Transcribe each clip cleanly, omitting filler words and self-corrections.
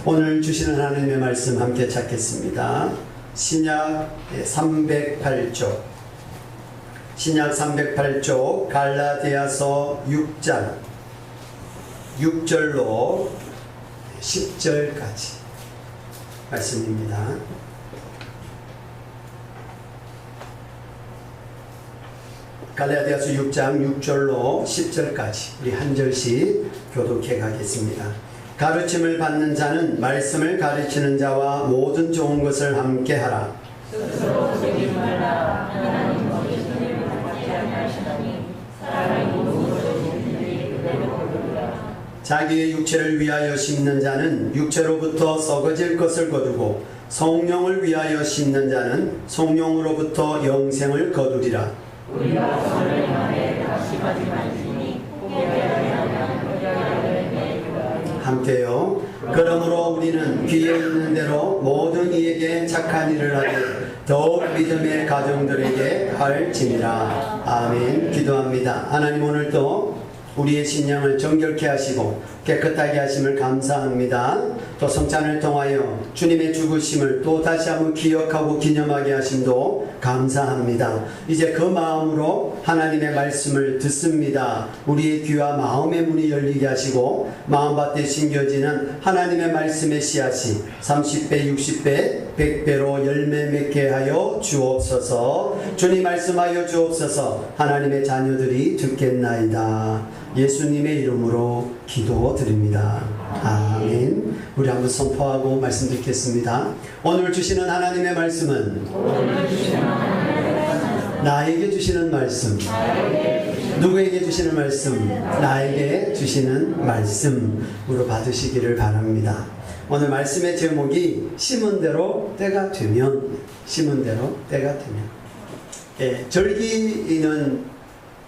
오늘 주시는 하나님의 말씀 함께 찾겠습니다. 신약 308쪽 신약 308쪽 갈라디아서 6장 6절로 10절까지 말씀입니다. 갈라디아서 6장 6절로 10절까지 우리 한 절씩 교독해 가겠습니다. 가르침을 받는 자는 말씀을 가르치는 자와 모든 좋은 것을 함께 하라. 스스로 쓰지 말라. 하나님 너희 손을 받지 아니하시나니 사람이 무엇을 짓든지 그대로 거두리라. 자기의 육체를 위하여 심는 자는 육체로부터 썩어질 것을 거두고 성령을 위하여 심는 자는 성령으로부터 영생을 거두리라. 우리가 선을 향해 다시 가지 말지니 포기하려면 함께요. 그러므로 우리는 귀에 있는 대로 모든 이에게 착한 일을 하되 더욱 믿음의 가정들에게 할지니라. 아멘. 기도합니다. 하나님, 오늘도 우리의 신령을 정결케 하시고 깨끗하게 하심을 감사합니다. 또 성찬을 통하여 주님의 죽으심을 또 다시 한번 기억하고 기념하게 하심도 감사합니다. 이제 그 마음으로 하나님의 말씀을 듣습니다. 우리의 귀와 마음의 문이 열리게 하시고 마음밭에 심겨지는 하나님의 말씀의 씨앗이 30배, 60배, 100배로 열매 맺게 하여 주옵소서. 주님 말씀하여 주옵소서. 하나님의 자녀들이 듣겠나이다. 예수님의 이름으로 기도드립니다. 아멘. 우리 한번 선포하고 말씀 듣겠습니다. 오늘 주시는 하나님의 말씀은 나에게 주시는 말씀. 누구에게 주시는 말씀? 나에게 주시는 말씀으로 받으시기를 바랍니다. 오늘 말씀의 제목이 심은 대로 때가 되면, 심은 대로 때가 되면.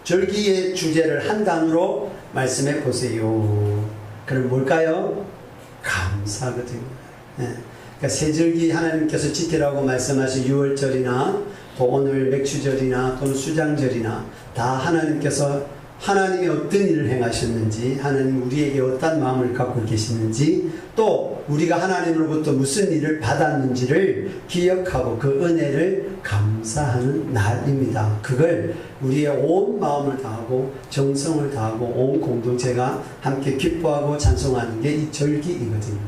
절기의 주제를 한 단어로 말씀해 보세요. 그럼 뭘까요? 감사거든요. 그러니까 새절기 하나님께서 지키라고 말씀하신 6월절이나 또 오늘 맥추절이나 또는 수장절이나 다 하나님께서 하나님이 어떤 일을 행하셨는지, 하나님 우리에게 어떤 마음을 갖고 계시는지, 또 우리가 하나님으로부터 무슨 일을 받았는지를 기억하고 그 은혜를 감사하는 날입니다. 그걸 우리의 온 마음을 다하고 정성을 다하고 온 공동체가 함께 기뻐하고 찬송하는 게 이 절기이거든요.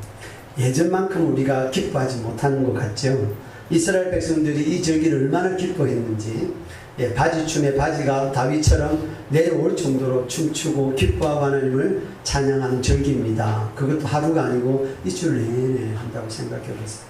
예전만큼 우리가 기뻐하지 못하는 것 같죠? 이스라엘 백성들이 이 절기를 얼마나 기뻐했는지, 바지춤에 바지가 다윗처럼 내려올 정도로 춤추고 기뻐하고 하나님을 찬양하는 절기입니다. 그것도 하루가 아니고 이주를 내내 한다고 생각해 보세요.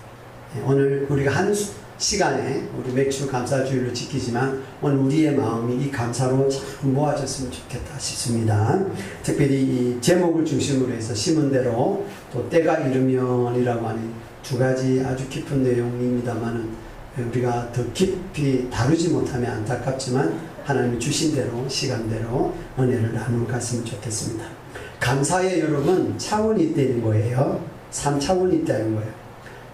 오늘 우리가 한 시간에 우리 맥주 감사주일로 지키지만 오늘 우리의 마음이 이 감사로 참 모아졌으면 좋겠다 싶습니다. 특별히 이 제목을 중심으로 해서 심은 대로 또 때가 이르면이라고 하는 두 가지 아주 깊은 내용입니다만은 우리가 더 깊이 다루지 못하면 안타깝지만 하나님이 주신 대로 시간대로 은혜를 나누어 갔으면 좋겠습니다. 감사의 여러분 차원이 있다는 거예요. 3차원이 있다는 거예요.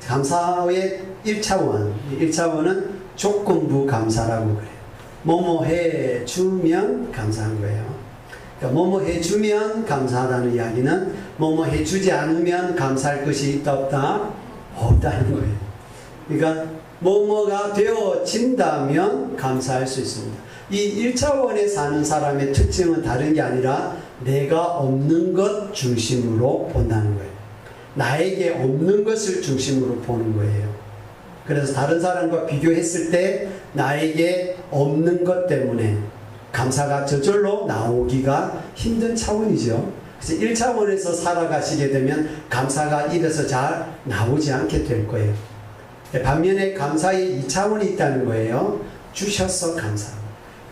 감사의 1차원은 조건부 감사라고 그래요. 뭐뭐 해주면 감사한 거예요. 그러니까 뭐뭐 해주면 감사하다는 이야기는 뭐뭐 해주지 않으면 감사할 것이 있다 없다? 없다는 거예요. 그러니까 뭐뭐가 되어진다면 감사할 수 있습니다. 이 1차원에 사는 사람의 특징은 다른 게 아니라 내가 없는 것 중심으로 본다는 거예요. 나에게 없는 것을 중심으로 보는 거예요. 그래서 다른 사람과 비교했을 때 나에게 없는 것 때문에 감사가 저절로 나오기가 힘든 차원이죠. 그래서 1차원에서 살아가시게 되면 감사가 입에서 잘 나오지 않게 될 거예요. 반면에 감사의 2차원이 있다는 거예요. 주셔서 감사하고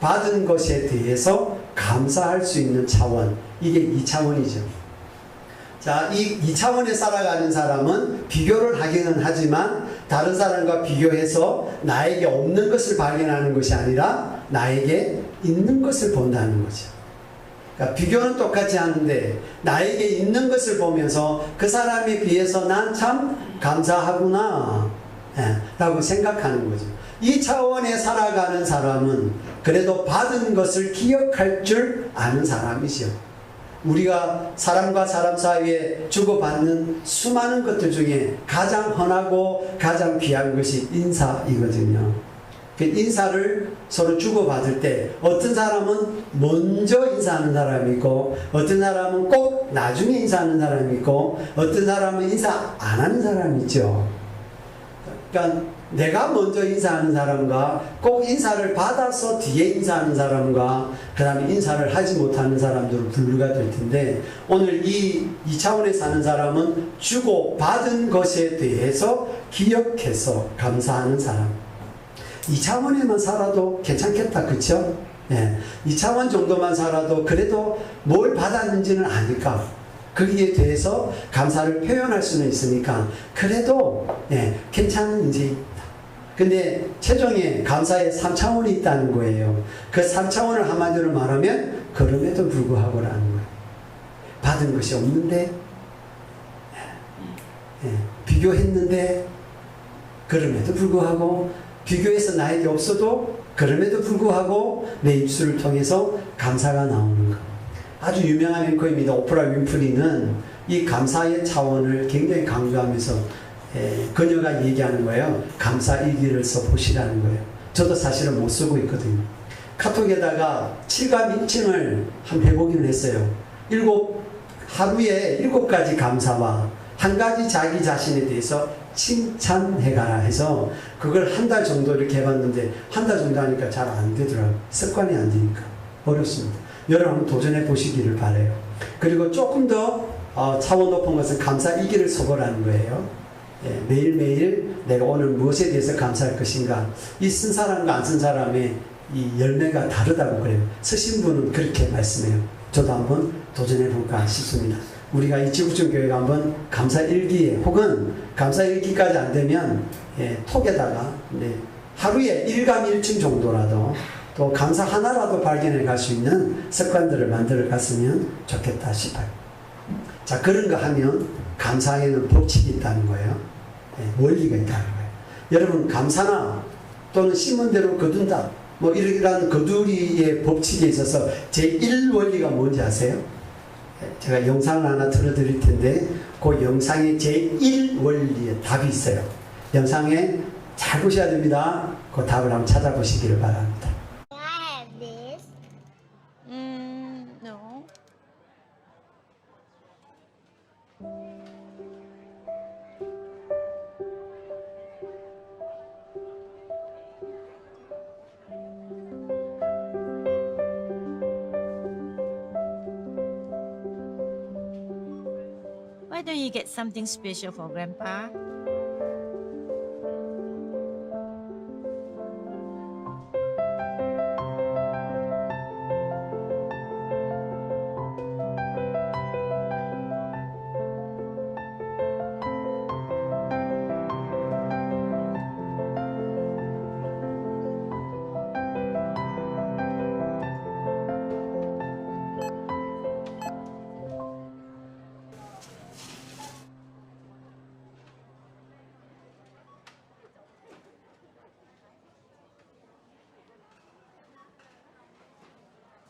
받은 것에 대해서 감사할 수 있는 차원, 이게 2차원이죠. 자, 이 2차원에 살아가는 사람은 비교를 하기는 하지만 다른 사람과 비교해서 나에게 없는 것을 발견하는 것이 아니라 나에게 있는 것을 본다는 거죠. 그러니까 비교는 똑같지 않은데 나에게 있는 것을 보면서 그 사람에 비해서 난 참 감사하구나 라고 생각하는 거죠. 이 차원에 살아가는 사람은 그래도 받은 것을 기억할 줄 아는 사람이죠. 우리가 사람과 사람 사이에 주고받는 수많은 것들 중에 가장 흔하고 가장 귀한 것이 인사이거든요. 그 인사를 서로 주고받을 때 어떤 사람은 먼저 인사하는 사람이 있고 어떤 사람은 꼭 나중에 인사하는 사람이 있고 어떤 사람은 인사 안 하는 사람이 있죠. 그러니까 내가 먼저 인사하는 사람과 꼭 인사를 받아서 뒤에 인사하는 사람과 그 다음에 인사를 하지 못하는 사람들로 분류가 될 텐데 오늘 이 2차원에 사는 사람은 주고받은 것에 대해서 기억해서 감사하는 사람. 2차원에만 살아도 괜찮겠다, 그쵸? 예. 2차원 정도만 살아도 그래도 뭘 받았는지는 아니까 거기에 대해서 감사를 표현할 수는 있으니까 그래도 예, 괜찮은 인생입니다. 근데 최종에 감사의 3차원이 있다는 거예요. 그 3차원을 한마디로 말하면 그럼에도 불구하고라는 거예요. 받은 것이 없는데 예, 비교했는데 그럼에도 불구하고 비교해서 나에게 없어도 그럼에도 불구하고 내 입술을 통해서 감사가 나오는 것. 아주 유명한 앵커입니다. 오프라 윈프리는 이 감사의 차원을 굉장히 강조하면서 그녀가 얘기하는 거예요. 감사 일기를 써보시라는 거예요. 저도 사실은 못 쓰고 있거든요. 카톡에다가 7감 1층을 한 100억이나 했어요. 하루에 7가지 감사와 한 가지 자기 자신에 대해서 칭찬해가라 해서 그걸 한 달 정도 이렇게 해봤는데 한 달 정도 하니까 잘 안 되더라고요. 습관이 안 되니까 어렵습니다. 여러분 한번 도전해 보시기를 바라요. 그리고 조금 더 차원 높은 것은 감사 일기를 써보라는 거예요. 예, 매일매일 내가 오늘 무엇에 대해서 감사할 것인가. 이 쓴 사람과 안 쓴 사람의 이 열매가 다르다고 그래요. 쓰신 분은 그렇게 말씀해요. 저도 한번 도전해 볼까 싶습니다. 우리가 이 지구촌 교회가 한번 감사 일기에 혹은 감사 일기까지 안 되면 톡에다가 하루에 1감 1층 정도라도 또 감사 하나라도 발견해 갈 수 있는 습관들을 만들어 갔으면 좋겠다 싶어요. 자, 그런 거 하면 감사에는 법칙이 있다는 거예요. 원리가 있다는 거예요. 여러분, 감사나 또는 심은 대로 거둔다. 뭐 이러한 거두리의 법칙에 있어서 제1원리가 뭔지 아세요? 제가 영상을 하나 틀어드릴 텐데 그 영상에 제1원리의 답이 있어요. 영상에 잘 보셔야 됩니다. 그 답을 한번 찾아보시기를 바랍니다. Can I have this? No. Why don't you get something special for Grandpa?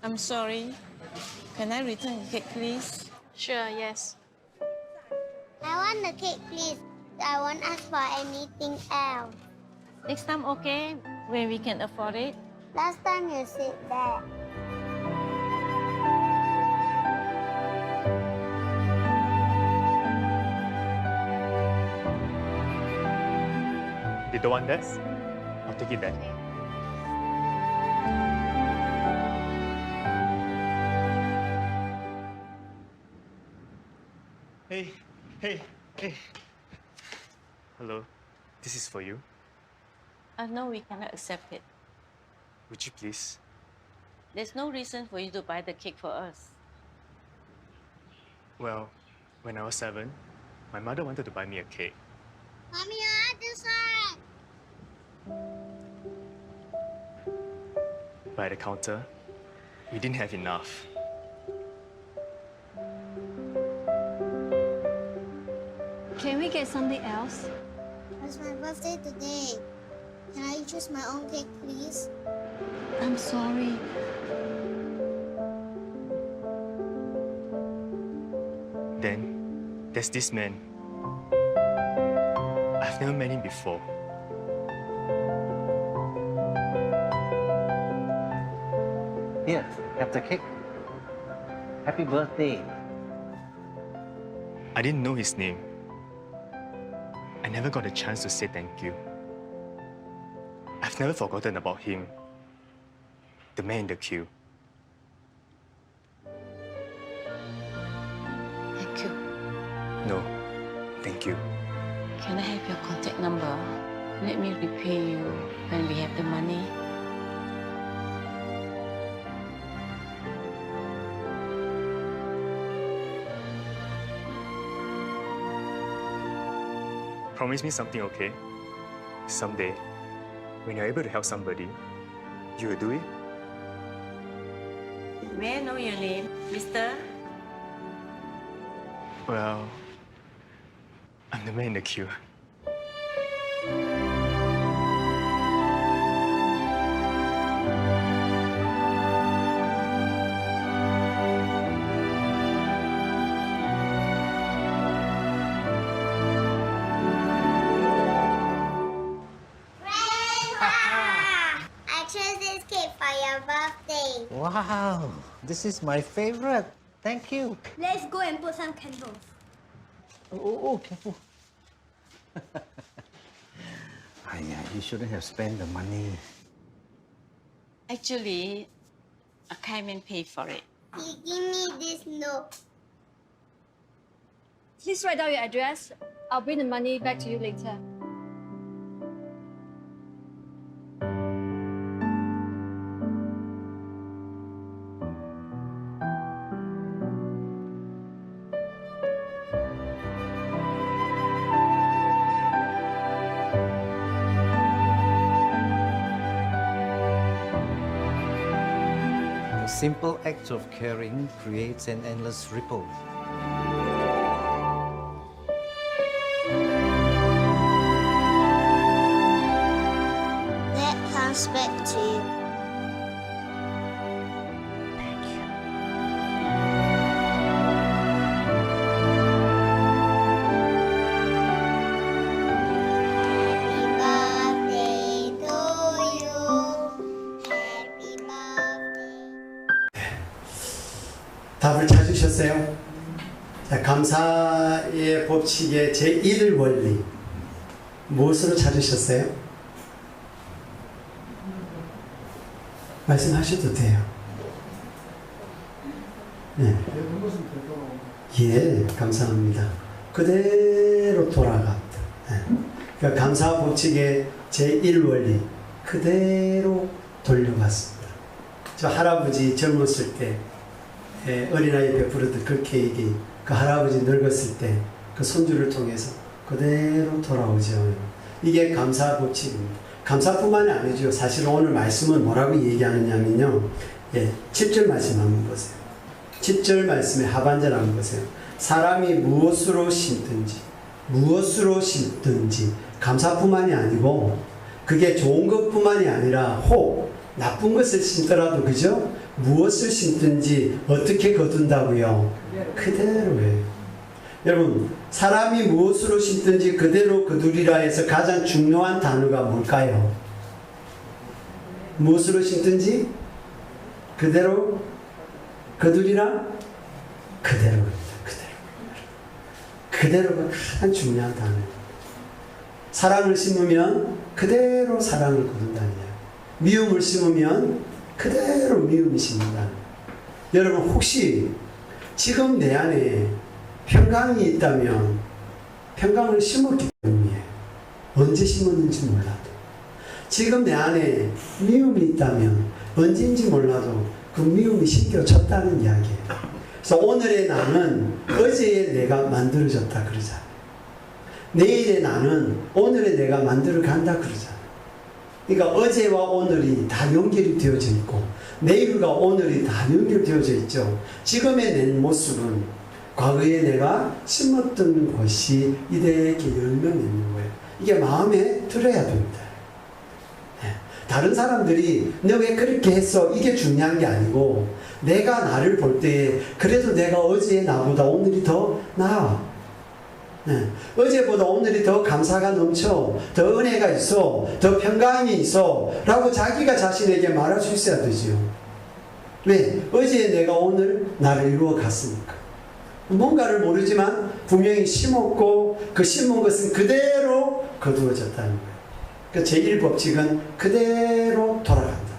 I'm sorry. Can I return the cake, please? Sure, yes. I want the cake, please. I won't ask for anything else. Next time, okay? When we can afford it? Last time you said that. You don't want this? I'll take it then. Hey. Hello, this is for you. No, we cannot accept it. Would you please? There's no reason for you to buy the cake for us. Well, when I was 7, my mother wanted to buy me a cake. Mommy, I want this one. But at the counter, we didn't have enough. Can we get something else? It's my birthday today. Can I choose my own cake, please? I'm sorry. Then there's this man. I've never met him before. Here, have the cake. Happy birthday. I didn't know his name. I never got a chance to say thank you. I've never forgotten about him. The man in the queue. Thank you. No, thank you. Can I have your contact number? Let me repay you when we have the money. Promise me something, okay? Someday, when you're able to help somebody, you will do it? May I know your name, mister? Well, I'm the man in the queue. I chose this cake for your birthday. Wow, this is my favorite. Thank you. Let's go and put some candles. Oh, careful. You shouldn't have spent the money. Actually, a kind man paid for it. He give me this note. Please write down your address. I'll bring the money back to you later. A simple act of caring creates an endless ripple. That comes back to you. Happy birthday to you. Happy birthday. 답을 찾으셨어요? 자, 감사의 법칙의 제1원리 무엇으로 찾으셨어요? 말씀하셔도 돼요. 네. 예, 감사합니다. 그대로 돌아갔다. 네. 그러니까 감사 법칙의 제1원리 그대로 돌려갔습니다. 저 할아버지 젊었을 때 어린아이 베풀어도 그 케이크, 그 할아버지 늙었을 때 그 손주를 통해서 그대로 돌아오죠. 이게 감사 법칙입니다. 감사뿐만이 아니죠. 사실 오늘 말씀은 뭐라고 얘기하느냐면요. 7절 말씀 한번 보세요. 7절 말씀의 하반절 한번 보세요. 사람이 무엇으로 심든지 감사뿐만이 아니고 그게 좋은 것뿐만이 아니라 혹 나쁜 것을 심더라도 그죠? 무엇을 심든지 어떻게 거둔다고요? 그대로예요. 여러분, 사람이 무엇으로 심든지 그대로 거두리라 해서 가장 중요한 단어가 뭘까요? 무엇으로 심든지 그대로 거두리라? 그대로입니다. 그대로가 가장 중요한 단어입니다. 사랑을 심으면 그대로 사랑을 거둔다는 이야기. 미움을 심으면 그대로 미움이 심는다. 여러분 혹시 지금 내 안에 평강이 있다면 평강을 심었기 때문이에요. 언제 심었는지 몰라도. 지금 내 안에 미움이 있다면 언제인지 몰라도 그 미움이 심겨졌다는 이야기예요. 그래서 오늘의 나는 어제의 내가 만들어졌다 그러잖아요. 내일의 나는 오늘의 내가 만들어 간다 그러잖아요. 그러니까 어제와 오늘이 다 연결이 되어져 있고 내일과 오늘이 다 연결되어져 있죠. 지금의 내 모습은 과거에 내가 심었던 것이 이렇게 열매 맺는 거예요. 이게 마음에 들어야 됩니다. 다른 사람들이 너 왜 그렇게 했어? 이게 중요한 게 아니고 내가 나를 볼 때에 그래도 내가 어제의 나보다 오늘이 더 나아. 어제보다 오늘이 더 감사가 넘쳐, 더 은혜가 있어, 더 평강이 있어 라고 자기가 자신에게 말할 수 있어야 되지요. 왜? 어제 내가 오늘 나를 이루어 갔으니까. 뭔가를 모르지만 분명히 심었고 그 심은 것은 그대로 거두어졌다는 거예요. 그 제1법칙은 그대로 돌아간다.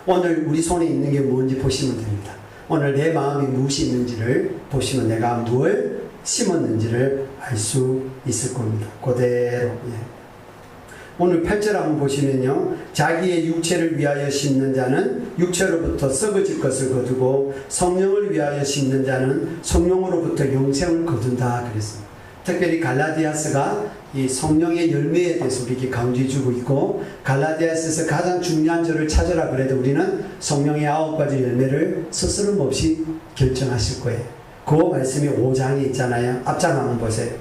오늘 우리 손에 있는 게 뭔지 보시면 됩니다. 오늘 내 마음이 무엇이 있는지를 보시면 내가 무엇을 심었는지를 알 수 있을 겁니다. 그대로. 오늘 8절 한번 보시면요. 자기의 육체를 위하여 심는 자는 육체로부터 썩어질 것을 거두고 성령을 위하여 심는 자는 성령으로부터 영생을 거둔다 그랬습니다. 특별히 갈라디아서가 이 성령의 열매에 대해서 우리에게 강조해주고 있고, 갈라디아서에서 가장 중요한 절을 찾으라 그래도 우리는 성령의 9가지 열매를 스스럼 없이 결정하실 거예요. 그 말씀이 5장에 있잖아요. 앞장 한번 보세요.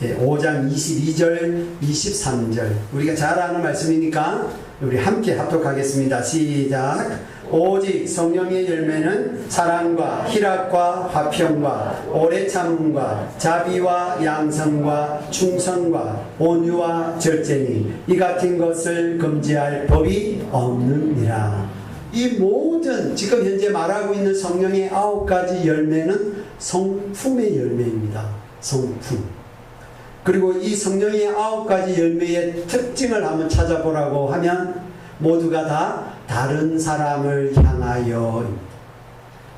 5장 22절, 23절. 우리가 잘 아는 말씀이니까 우리 함께 합독하겠습니다. 시작. 오직 성령의 열매는 사랑과 희락과 화평과 오래 참음과 자비와 양성과 충성과 온유와 절제니 이 같은 것을 금지할 법이 없느니라. 이 모든 지금 현재 말하고 있는 성령의 9가지 열매는 성품의 열매입니다. 성품. 그리고 이 성령의 9가지 열매의 특징을 한번 찾아보라고 하면 모두가 다 다른 사람을 향하여,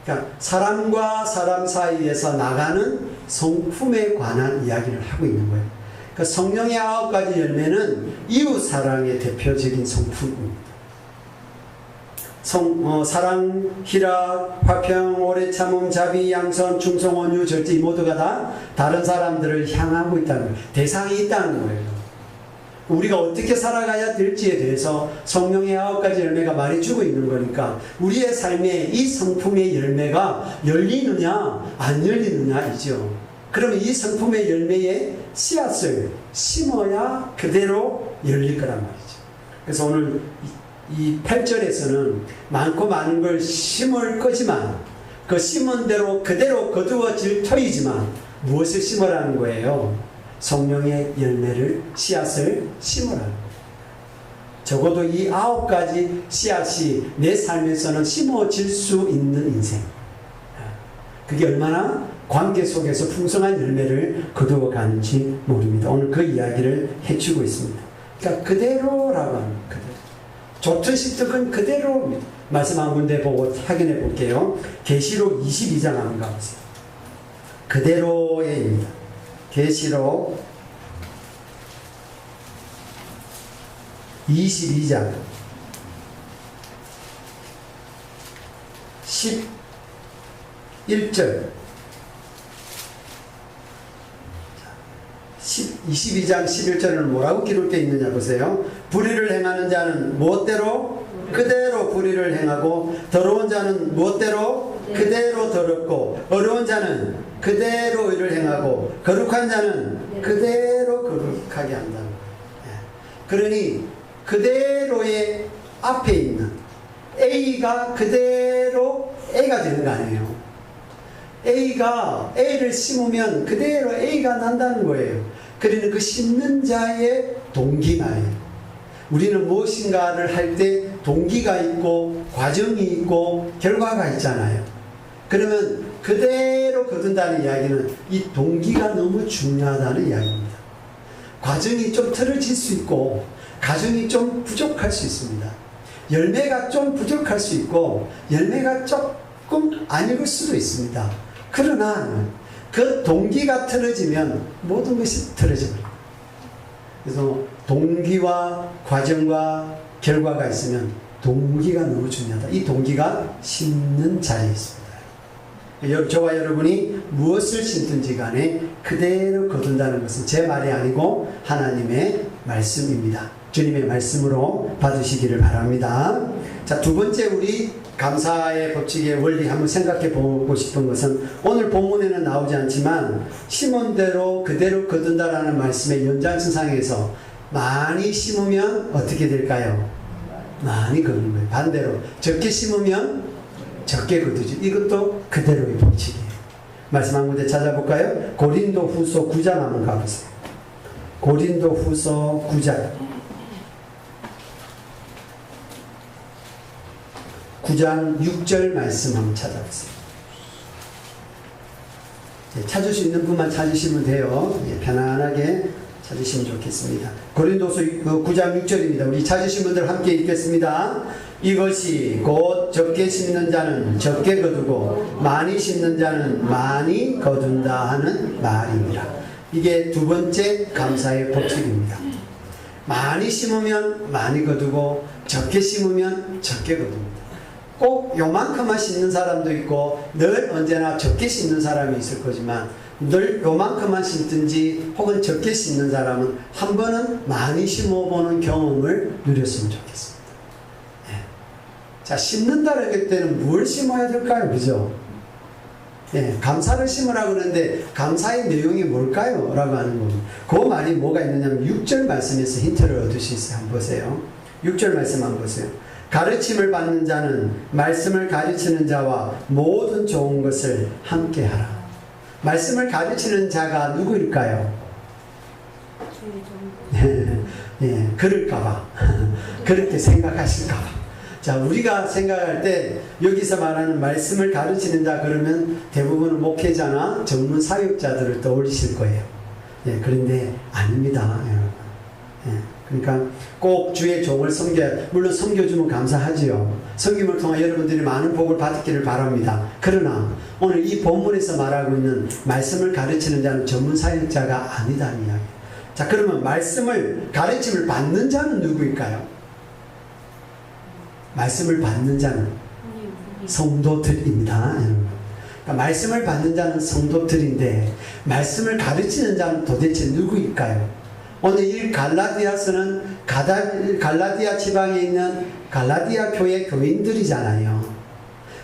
그러니까 사람과 사람 사이에서 나가는 성품에 관한 이야기를 하고 있는 거예요. 그러니까 성령의 9가지 열매는 이웃 사랑의 대표적인 성품입니다. 사랑, 희락, 화평, 오래 참음, 자비, 양선, 충성, 온유, 절제, 이 모두가 다 다른 사람들을 향하고 있다는 거예요. 대상이 있다는 거예요. 우리가 어떻게 살아가야 될지에 대해서 성령의 9가지 열매가 말해주고 있는 거니까 우리의 삶에 이 성품의 열매가 열리느냐 안 열리느냐이죠. 그러면 이 성품의 열매에 씨앗을 심어야 그대로 열릴 거란 말이죠. 그래서 오늘 이 8절에서는 많고 많은 걸 심을 거지만 그 심은 대로 그대로 거두어질 터이지만 무엇을 심으라는 거예요? 성령의 열매를, 씨앗을 심으라는 거예요. 적어도 이 9가지 씨앗이 내 삶에서는 심어질 수 있는 인생. 그게 얼마나 관계 속에서 풍성한 열매를 거두어가는지 모릅니다. 오늘 그 이야기를 해주고 있습니다. 그러니까 그대로라고 합니다. 그대로. 좋든 싫든 그대로 말씀 한 군데 보고 확인해 볼게요. 계시록 22장 한번 가보세요. 그대로에입니다. 계시록 22장 11절 22장 11절은 뭐라고 기록되어 있느냐 보세요. 불의를 행하는 자는 무엇대로? 그대로 불의를 행하고 더러운 자는 무엇대로? 그대로 더럽고 어려운 자는 그대로 의를 행하고 거룩한 자는 그대로 거룩하게 한다는 거예요. 그러니 그대로의 앞에 있는 A가 그대로 A가 되는 거 아니에요. A를 심으면 그대로 A가 난다는 거예요. 그러니 그 심는 자의 동기가예요. 우리는 무엇인가를 할 때 동기가 있고 과정이 있고 결과가 있잖아요. 그러면 그대로 거둔다는 이야기는 이 동기가 너무 중요하다는 이야기입니다. 과정이 좀 틀어질 수 있고 과정이 좀 부족할 수 있습니다. 열매가 좀 부족할 수 있고 열매가 조금 안 익을 수도 있습니다. 그러나 그 동기가 틀어지면 모든 것이 틀어집니다. 그래서 동기와 과정과 결과가 있으면 동기가 너무 중요하다. 이 동기가 심는 자리에 있습니다. 저와 여러분이 무엇을 심든지 간에 그대로 거둔다는 것은 제 말이 아니고 하나님의 말씀입니다. 주님의 말씀으로 받으시기를 바랍니다. 자, 두 번째 우리 감사의 법칙의 원리 한번 생각해 보고 싶은 것은 오늘 본문에는 나오지 않지만 심은 대로 그대로 거둔다라는 말씀의 연장선상에서 많이 심으면 어떻게 될까요? 많이 거두는 거예요. 반대로 적게 심으면 적게 거두죠. 이것도 그대로의 법칙이에요. 말씀 한 군데 찾아볼까요? 고린도 후서 9장 한번 가보세요. 고린도 후서 9장 6절 말씀 한번 찾아보세요. 찾을 수 있는 분만 찾으시면 돼요. 편안하게 찾으시면 좋겠습니다. 고린도서 9장 6절입니다. 우리 찾으신 분들 함께 읽겠습니다. 이것이 곧 적게 심는 자는 적게 거두고 많이 심는 자는 많이 거둔다 하는 말입니다. 이게 두 번째 감사의 법칙입니다. 많이 심으면 많이 거두고 적게 심으면 적게 거둡니다. 꼭 요만큼만 심는 사람도 있고 늘 언제나 적게 심는 사람이 있을 거지만 늘 요만큼만 심든지 혹은 적게 심는 사람은 한 번은 많이 심어보는 경험을 누렸으면 좋겠습니다. 예. 자, 심는다는 할 때는 뭘 심어야 될까요? 그죠? 예, 감사를 심으라고 그러는데 감사의 내용이 뭘까요? 라고 하는 겁니다. 그 말이 뭐가 있느냐면 6절 말씀에서 힌트를 얻을 수 있어요. 한번 보세요. 6절 말씀 한번 보세요. 가르침을 받는 자는 말씀을 가르치는 자와 모든 좋은 것을 함께하라. 말씀을 가르치는 자가 누구일까요? 예, 그럴까봐. 그렇게 생각하실까봐. 자, 우리가 생각할 때 여기서 말하는 말씀을 가르치는 자 그러면 대부분은 목회자나 전문 사역자들을 떠올리실 거예요. 예, 그런데 아닙니다. 예, 그러니까 꼭 주의 종을 섬겨야, 물론 섬겨주면 감사하지요. 섬김을 통해 여러분들이 많은 복을 받기를 바랍니다. 그러나 오늘 이 본문에서 말하고 있는 말씀을 가르치는 자는 전문 사역자가 아니다는 이야기. 자, 그러면 말씀을 가르침을 받는 자는 누구일까요? 말씀을 받는 자는 성도들입니다. 그러니까 말씀을 받는 자는 성도들인데 말씀을 가르치는 자는 도대체 누구일까요? 오늘 이 갈라디아서는 갈라디아 지방에 있는 갈라디아 교회 교인들이잖아요.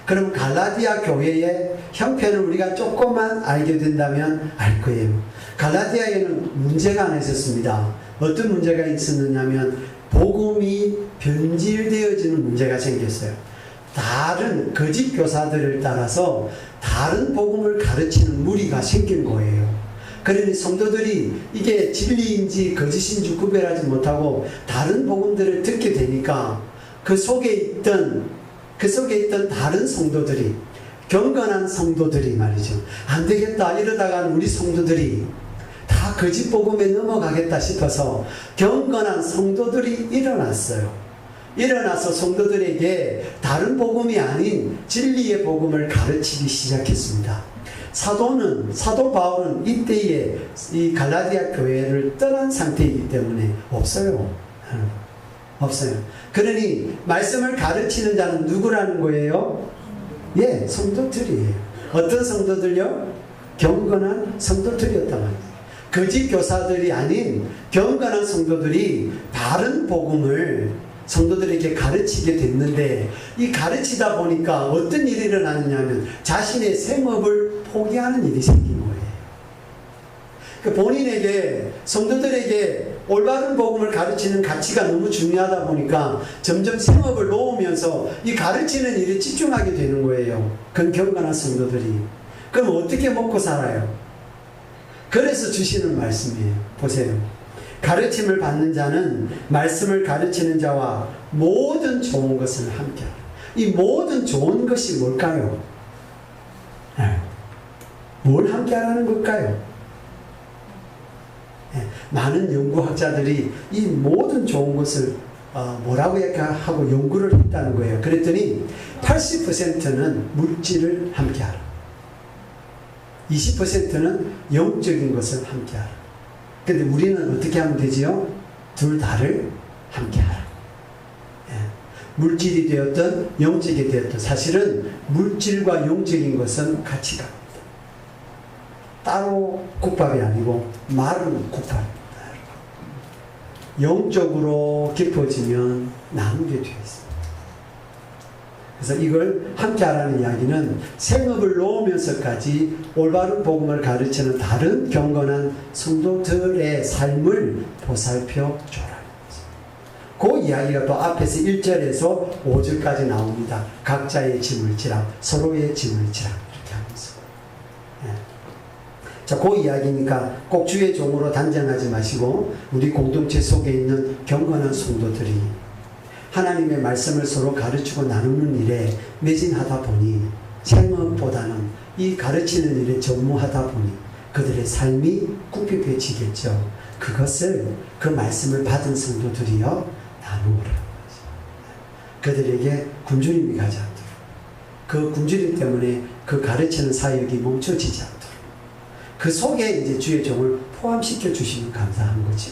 그럼 갈라디아 교회의 형편을 우리가 조금만 알게 된다면 알 거예요. 갈라디아에는 문제가 하나 있었습니다. 어떤 문제가 있었느냐면 복음이 변질되어지는 문제가 생겼어요. 다른 거짓 교사들을 따라서 다른 복음을 가르치는 무리가 생긴 거예요. 그러니 성도들이 이게 진리인지 거짓인지 구별하지 못하고 다른 복음들을 듣게 되니까 그 속에 있던 다른 성도들이, 경건한 성도들이 말이죠. 안 되겠다 이러다가는 우리 성도들이 다 거짓 복음에 넘어가겠다 싶어서 경건한 성도들이 일어났어요. 일어나서 성도들에게 다른 복음이 아닌 진리의 복음을 가르치기 시작했습니다. 사도 바울은 이때에 이 갈라디아 교회를 떠난 상태이기 때문에 없어요. 그러니 말씀을 가르치는 자는 누구라는 거예요? 예, 성도들이에요. 어떤 성도들요? 경건한 성도들이었단 말이에요. 거짓 교사들이 아닌 경건한 성도들이 바른 복음을 성도들에게 가르치게 됐는데 이 가르치다 보니까 어떤 일이 일어나느냐면 자신의 생업을 포기하는 일이 생긴 거예요. 본인에게, 성도들에게 올바른 복음을 가르치는 가치가 너무 중요하다 보니까 점점 생업을 놓으면서 이 가르치는 일에 집중하게 되는 거예요. 그건 경건한 성도들이. 그럼 어떻게 먹고 살아요? 그래서 주시는 말씀이에요. 보세요. 가르침을 받는 자는 말씀을 가르치는 자와 모든 좋은 것을 함께하라. 이 모든 좋은 것이 뭘까요? 뭘 함께하라는 걸까요? 많은 연구학자들이 이 모든 좋은 것을 뭐라고 하고 연구를 했다는 거예요. 그랬더니 80%는 물질을 함께하라. 20%는 영적인 것을 함께하라. 근데 우리는 어떻게 하면 되지요? 둘 다를 함께하라. 물질이 되었든 영적이 되었든 사실은 물질과 영적인 것은 같이 갑니다. 따로 국밥이 아니고 말은 국밥입니다. 영적으로 깊어지면 나누게 되어 있습니다. 그래서 이걸 함께하라는 이야기는 생업을 놓으면서까지 올바른 복음을 가르치는 다른 경건한 성도들의 삶을 보살펴 줘라. 그 이야기가 또 앞에서 1절에서 5절까지 나옵니다. 각자의 짐을 지라, 서로의 짐을 지라, 이렇게 하면서. 예. 자, 그 이야기니까 꼭 주의 종으로 단정하지 마시고 우리 공동체 속에 있는 경건한 성도들이 하나님의 말씀을 서로 가르치고 나누는 일에 매진하다 보니 생업보다는 이 가르치는 일에 전무하다 보니 그들의 삶이 궁핍해지겠죠. 그것을 그 말씀을 받은 성도들이요 나누어라. 그들에게 굶주림이 가지 않도록, 그 굶주림 때문에 그 가르치는 사역이 멈춰지지 않도록 그 속에 이제 주의 종을 포함시켜 주시면 감사한 거죠.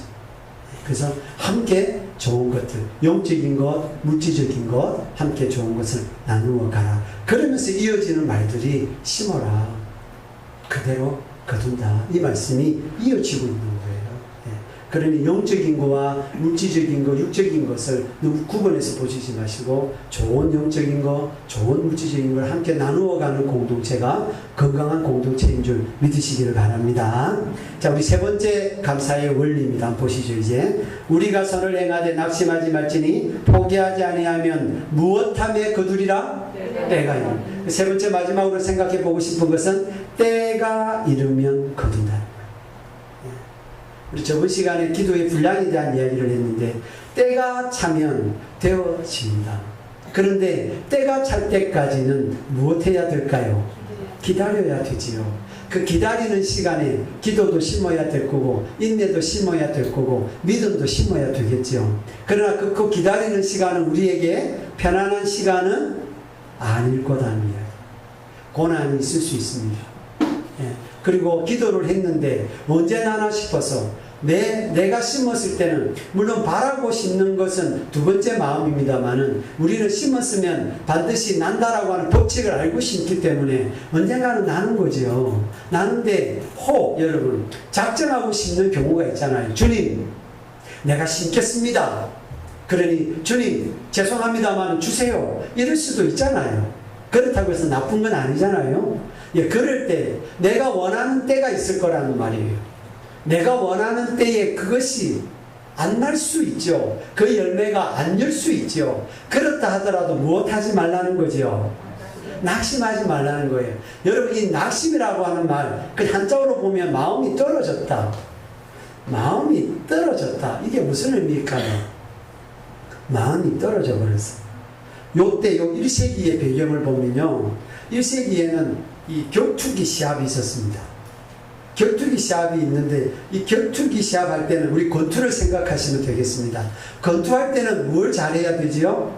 그래서 함께 좋은 것들, 영적인 것, 물질적인 것, 함께 좋은 것을 나누어 가라. 그러면서 이어지는 말들이 심어라, 그대로 거둔다. 이 말씀이 이어지고 있는 거예요. 그러니 영적인 거와 물질적인 거, 육적인 것을 너무 구분해서 보시지 마시고 좋은 영적인 거, 좋은 물질적인 걸 함께 나누어가는 공동체가 건강한 공동체인 줄 믿으시기를 바랍니다. 자, 우리 세 번째 감사의 원리입니다. 한번 보시죠. 이제 우리가 선을 행하되 낙심하지 말지니 포기하지 아니하면 무엇함에 거두리라? 때가 이르면. 세 번째 마지막으로 생각해 보고 싶은 것은 때가 이르면 거둔다. 우리 저번 시간에 기도의 분량에 대한 이야기를 했는데 때가 차면 되어집니다. 그런데 때가 찰 때까지는 무엇해야 될까요? 기다려야 되지요. 그 기다리는 시간에 기도도 심어야 될 거고 인내도 심어야 될 거고 믿음도 심어야 되겠죠. 그러나 그 기다리는 시간은 우리에게 편안한 시간은 아닐 거다는 이야기. 고난이 있을 수 있습니다. 예. 그리고 기도를 했는데 언제 나나 싶어서 내가 심었을 때는 물론 바라고 심는 것은 두 번째 마음입니다만은 우리는 심었으면 반드시 난다라고 하는 법칙을 알고 심기 때문에 언젠가는 나는 거죠. 나는데 여러분 작정하고 심는 경우가 있잖아요. 주님 내가 심겠습니다. 그러니 주님 죄송합니다만 주세요. 이럴 수도 있잖아요. 그렇다고 해서 나쁜 건 아니잖아요. 예, 그럴 때 내가 원하는 때가 있을 거라는 말이에요. 내가 원하는 때에 그것이 안 날 수 있죠. 그 열매가 안 열 수 있죠. 그렇다 하더라도 무엇하지 말라는 거죠? 낙심하지 말라는 거예요. 여러분 이 낙심이라고 하는 말, 그 한자어로 보면 마음이 떨어졌다. 마음이 떨어졌다. 이게 무슨 의미일까요? 마음이 떨어져 버렸어. 요때 요 1세기의 배경을 보면요. 1세기에는 이 격투기 시합이 있었습니다. 격투기 시합이 있는데 이 격투기 시합 할 때는 우리 권투를 생각하시면 되겠습니다. 권투할 때는 뭘 잘해야 되지요?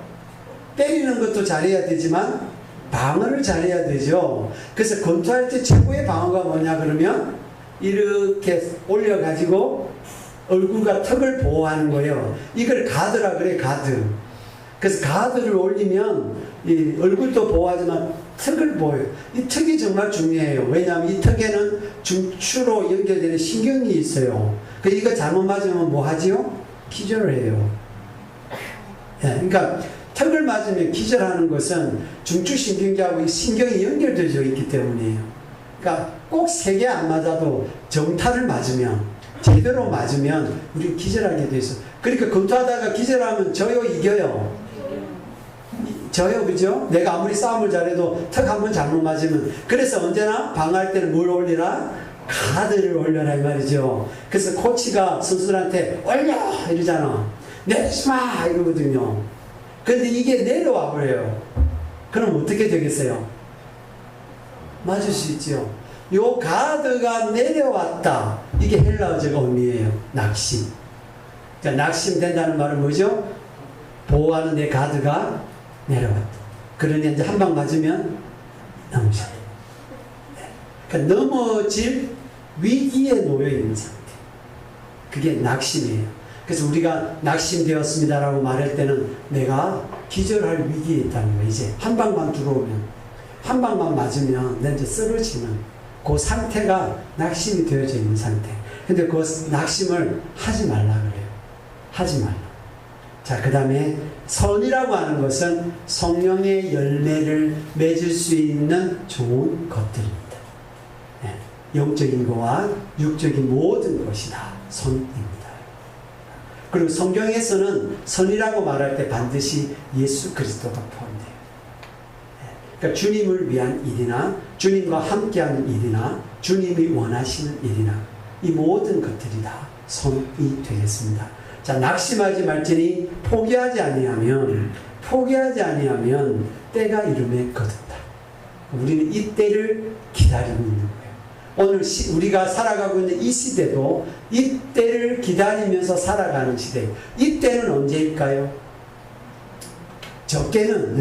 때리는 것도 잘해야 되지만 방어를 잘해야 되죠. 그래서 권투할 때 최고의 방어가 뭐냐 그러면 이렇게 올려가지고 얼굴과 턱을 보호하는 거예요. 이걸 가드라 그래, 가드. 그래서 가드를 올리면 이 얼굴도 보호하지만 턱을 보여요. 이 턱이 정말 중요해요. 왜냐하면 이 턱에는 중추로 연결되는 신경이 있어요. 이거 잘못 맞으면 뭐 하지요? 기절을 해요. 예, 그러니까 턱을 맞으면 기절하는 것은 중추신경계하고 이 신경이 연결되어 있기 때문이에요. 그러니까 꼭 세게 안 맞아도 정타를 맞으면, 제대로 맞으면 우리는 기절하게 돼 있어. 그러니까 권투하다가 기절하면 져요, 이겨요? 저요, 그죠? 내가 아무리 싸움을 잘해도 턱 한번 잘못 맞으면. 그래서 언제나 방어할 때는 뭘 올리라? 가드를 올려라 이 말이죠. 그래서 코치가 선수들한테 올려 이러잖아. 내리지 마 이러거든요. 근데 이게 내려와 버려요. 그럼 어떻게 되겠어요? 맞을 수 있죠. 요 가드가 내려왔다. 이게 헬라어적 의미예요. 낙심. 그러니까 낙심된다는 말은 뭐죠? 보호하는 내 가드가 내려왔다. 그러니 이제 한 방 맞으면 넘어져. 그러니까 넘어질 위기에 놓여 있는 상태. 그게 낙심이에요. 그래서 우리가 낙심되었습니다라고 말할 때는 내가 기절할 위기에 있다는 거예요. 이제 한 방만 들어오면, 한 방만 맞으면 내 이제 쓰러지는 그 상태가 낙심이 되어져 있는 상태. 근데 그 낙심을 하지 말라 그래요. 하지 말라. 자, 그 다음에 선이라고 하는 것은 성령의 열매를 맺을 수 있는 좋은 것들입니다. 영적인 것과 육적인 모든 것이 다 선입니다. 그리고 성경에서는 선이라고 말할 때 반드시 예수 그리스도가 포함돼요. 그러니까 주님을 위한 일이나 주님과 함께하는 일이나 주님이 원하시는 일이나 이 모든 것들이 다 선이 되겠습니다. 자, 낙심하지 말지니 포기하지 아니하면 때가 이름에 거둔다. 우리는 이 때를 기다리고 있는 거예요. 오늘 우리가 살아가고 있는 이 시대도 이 때를 기다리면서 살아가는 시대예요. 이 때는 언제일까요? 적게는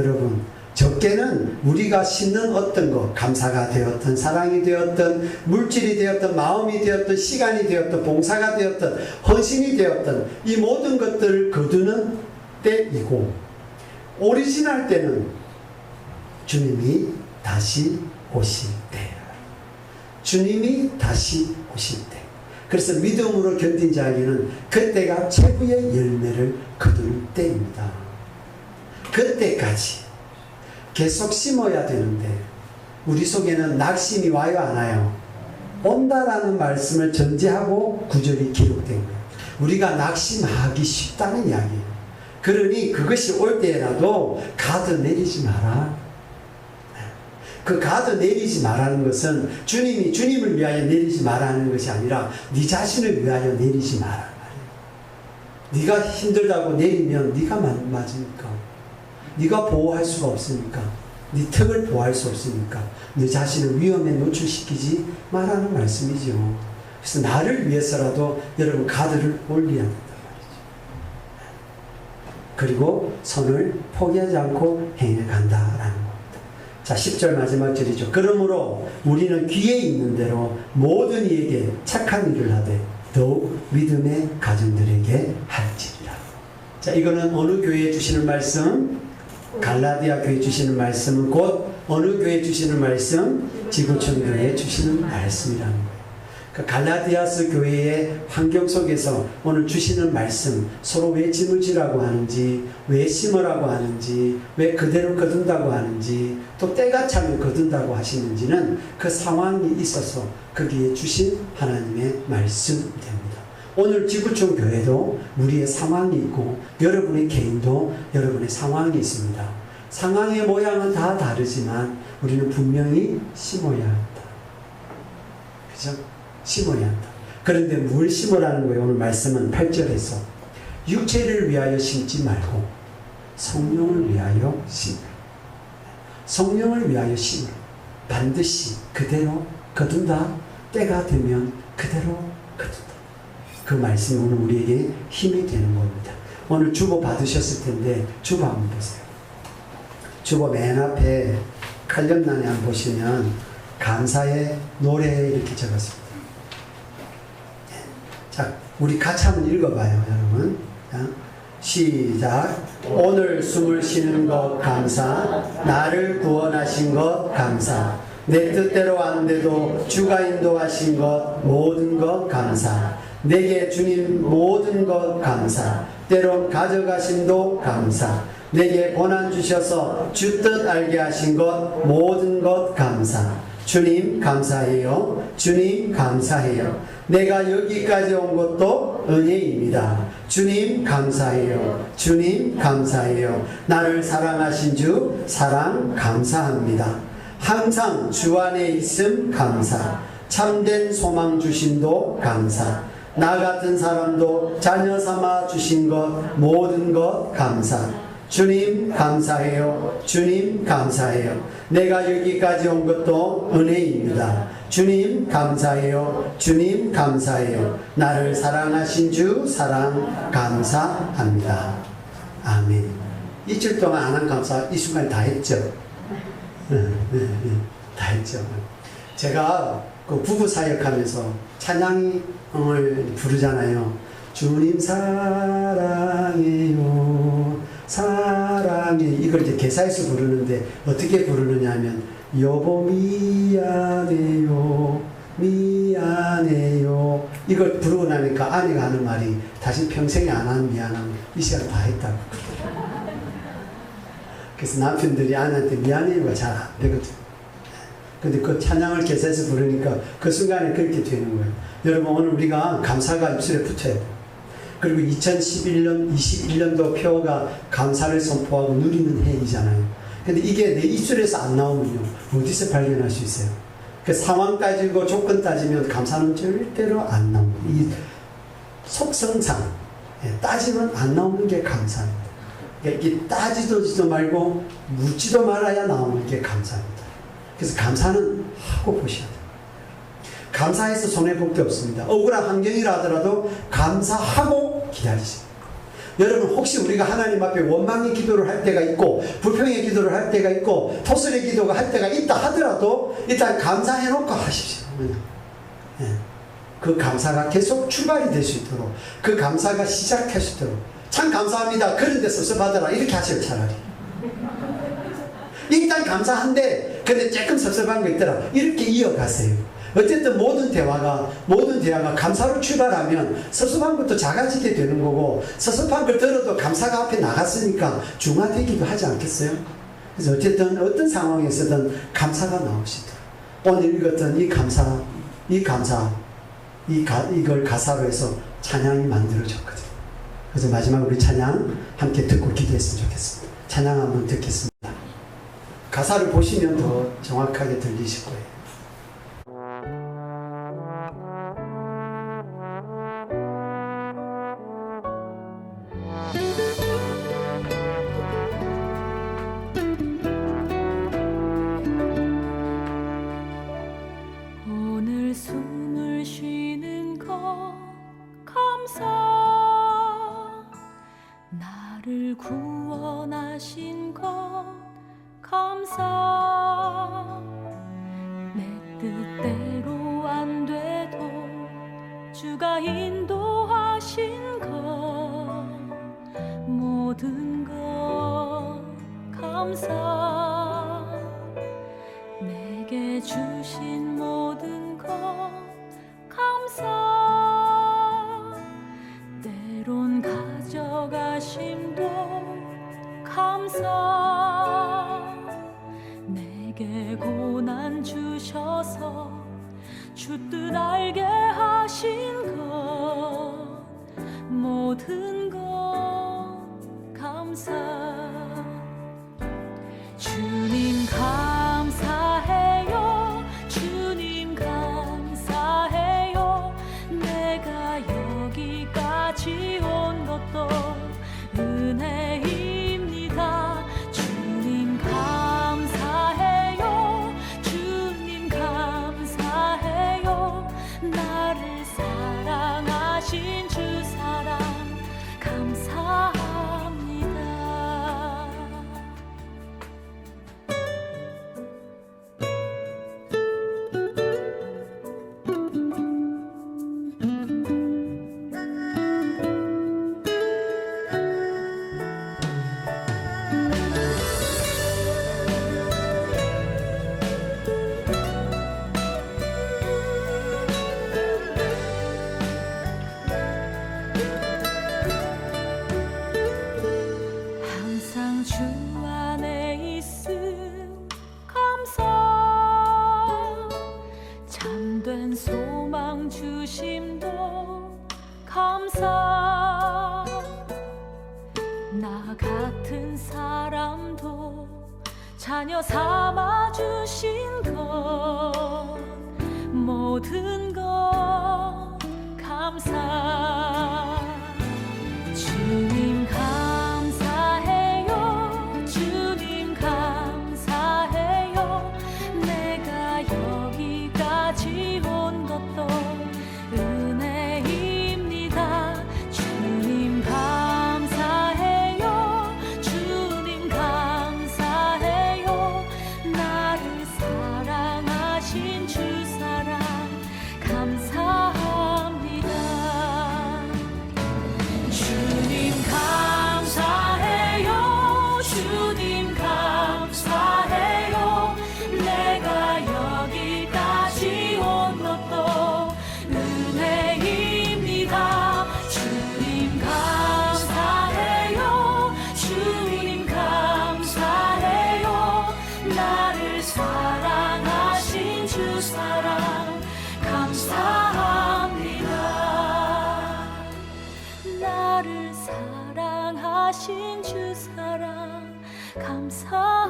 우리가 심는 어떤 것, 감사가 되었든 사랑이 되었든 물질이 되었든 마음이 되었든 시간이 되었든 봉사가 되었든 헌신이 되었든 이 모든 것들을 거두는 때이고, 오리지널 때는 주님이 다시 오실 때. 주님이 다시 오실 때. 그래서 믿음으로 견딘 자에게는 그때가 최고의 열매를 거둘 때입니다. 그때까지 계속 심어야 되는데 우리 속에는 낙심이 와요, 안 와요? 온다라는 말씀을 전제하고 구절이 기록된 거예요. 우리가 낙심하기 쉽다는 이야기예요. 그러니 그것이 올 때라도 가드 내리지 마라. 그 가드 내리지 말라는 것은 주님이 주님을 위하여 내리지 말라는 것이 아니라 네 자신을 위하여 내리지 마라. 네가 힘들다고 내리면 네가 맞으니까, 네가 보호할 수가 없으니까, 네 턱을 보호할 수 없으니까 네 자신을 위험에 노출시키지 말라는 말씀이죠. 그래서 나를 위해서라도 여러분 가드를 올려야 된단 말이죠. 그리고 손을 포기하지 않고 행해간다라는 겁니다. 자, 10절 마지막 절이죠. 그러므로 우리는 귀에 있는 대로 모든 이에게 착한 일을 하되 더욱 믿음의 가정들에게 할지니라. 자, 이거는 어느 교회에 주시는 말씀? 갈라디아 교회에 주시는 말씀은 곧 어느 교회에 주시는 말씀? 지구촌 교회에 주시는 말씀이라는 거예요. 그 갈라디아서 교회의 환경 속에서 오늘 주시는 말씀, 서로 왜 짐을 지라고 하는지, 왜 심으라고 하는지, 왜 그대로 거둔다고 하는지, 또 때가 차면 거둔다고 하시는지는 그 상황이 있어서 거기에 주신 하나님의 말씀입니다. 오늘 지구촌 교회도 우리의 상황이 있고 여러분의 개인도 여러분의 상황이 있습니다. 상황의 모양은 다 다르지만 우리는 분명히 심어야 한다. 그죠? 심어야 한다. 그런데 뭘 심으라는 거예요? 오늘 말씀은 8절에서 육체를 위하여 심지 말고 성령을 위하여 심으라. 성령을 위하여 심으라. 반드시 그대로 거둔다. 때가 되면 그대로 거둔다. 그 말씀이 오늘 우리에게 힘이 되는 겁니다. 오늘 주보 받으셨을 텐데 주보 한번 보세요. 주보 맨 앞에 칼럼란에 한번 보시면 감사의 노래 이렇게 적었습니다. 자, 우리 같이 한번 읽어봐요, 여러분. 자, 시작. 오늘 숨을 쉬는 것 감사, 나를 구원하신 것 감사, 내 뜻대로 하는데도 주가 인도하신 것 모든 것 감사, 내게 주님 모든 것 감사, 때론 가져가심도 감사, 내게 고난 주셔서 주 뜻 알게 하신 것 모든 것 감사. 주님 감사해요. 주님 감사해요. 내가 여기까지 온 것도 은혜입니다. 주님 감사해요. 주님 감사해요. 나를 사랑하신 주 사랑 감사합니다. 항상 주 안에 있음 감사. 참된 소망 주심도 감사. 나 같은 사람도 자녀 삼아 주신 것 모든 것 감사. 주님 감사해요. 주님 감사해요. 내가 여기까지 온 것도 은혜입니다. 주님 감사해요. 주님 감사해요. 나를 사랑하신 주 사랑 감사합니다. 아멘. 이틀 동안 안 한 감사 이 순간에 다 했죠? 다 했죠. 제가 그 부부 사역하면서 찬양을 부르잖아요. 주님 사랑해요. 사랑해. 이걸 이제 개사에서 부르는데 어떻게 부르느냐 하면 여보 미안해요. 미안해요. 이걸 부르고 나니까 아내가 하는 말이 다시 평생에 안 하는 미안함 이 시간 다 했다고. 그래서 남편들이 아내한테 미안해요가 잘 안 되거든. 근데 그 찬양을 개사에서 부르니까 그 순간에 그렇게 되는 거예요. 여러분 오늘 우리가 감사가 입술에 붙어야 돼요. 그리고 2011년, 21년도 표가 감사를 선포하고 누리는 해이잖아요. 근데 이게 내 입술에서 안 나오면요, 어디서 발견할 수 있어요? 그 상황 따지고 조건 따지면 감사는 절대로 안 나옵니다. 이 속성상 따지면 안 나오는 게 감사입니다. 그러니까 이게 따지도 말고 묻지도 말아야 나오는 게 감사입니다. 그래서 감사는 하고 보셔야 돼요. 감사해서 손해볼 게 없습니다. 억울한 환경이라 하더라도 감사하고 기다리세요. 여러분, 혹시 우리가 하나님 앞에 원망의 기도를 할 때가 있고 불평의 기도를 할 때가 있고 토설의 기도가 할 때가 있다 하더라도 일단 감사해놓고 하십시오. 그 감사가 계속 출발이 될 수 있도록, 그 감사가 시작할 수 있도록, 참 감사합니다, 그런데 섭섭하더라, 이렇게 하세요. 차라리 일단 감사한데 근데 조금 섭섭한 거 있더라, 이렇게 이어가세요. 어쨌든 모든 대화가 감사로 출발하면 섭섭한 것도 작아지게 되는 거고, 섭섭한 걸 들어도 감사가 앞에 나갔으니까 중화되기도 하지 않겠어요? 그래서 어쨌든 어떤 상황에서든 감사가 나오시도록, 오늘 읽었던 이걸 가사로 해서 찬양이 만들어졌거든요. 그래서 마지막 우리 찬양 함께 듣고 기도했으면 좋겠습니다. 찬양 한번 듣겠습니다. 가사를 보시면 더 정확하게 들리실 거예요. 오늘 숨을 쉬는 것 감사, 나를 구원하신 것 감사, 내 뜻대로 안 돼도 주가 인도하신 것, 모든 것 감사, 내게 주신 모든 것 감사, 때론 가져가심도 감사, 내게 고난 주셔서 주 뜻 알게 하신 것, 모든 것 감사. 주님 감사해요, 주님 감사해요, 내가 여기까지 온 것도 은혜입니다. 주님 감사해요, 주님 감사해요, 나를 사랑하신 주 사랑 감사합니다. 항상 주 안에 있음 감사, 참된 소망 주심도 감사, 나 같은 사람도 자녀 삼아 주신 것, 모든 것 감사. 주님 감사해요, 주님 감사해요, 내가 여기까지 온 것도 은혜입니다. 주님 감사해요, 주님 감사해요, 나를 사랑하신 주 사랑 감사합니다. 주님 감사해요, 주님 감사해요, 내가 여기까지 온 것도 하신 주 사랑 감사합니다.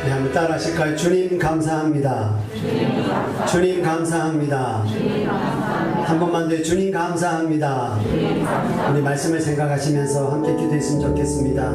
네, 한번 따라 하실까요? 주님 감사합니다. 주님 감사합니다. 한 번만 더 주님 감사합니다. 우리 말씀을 생각하시면서 함께 기도했으면 좋겠습니다.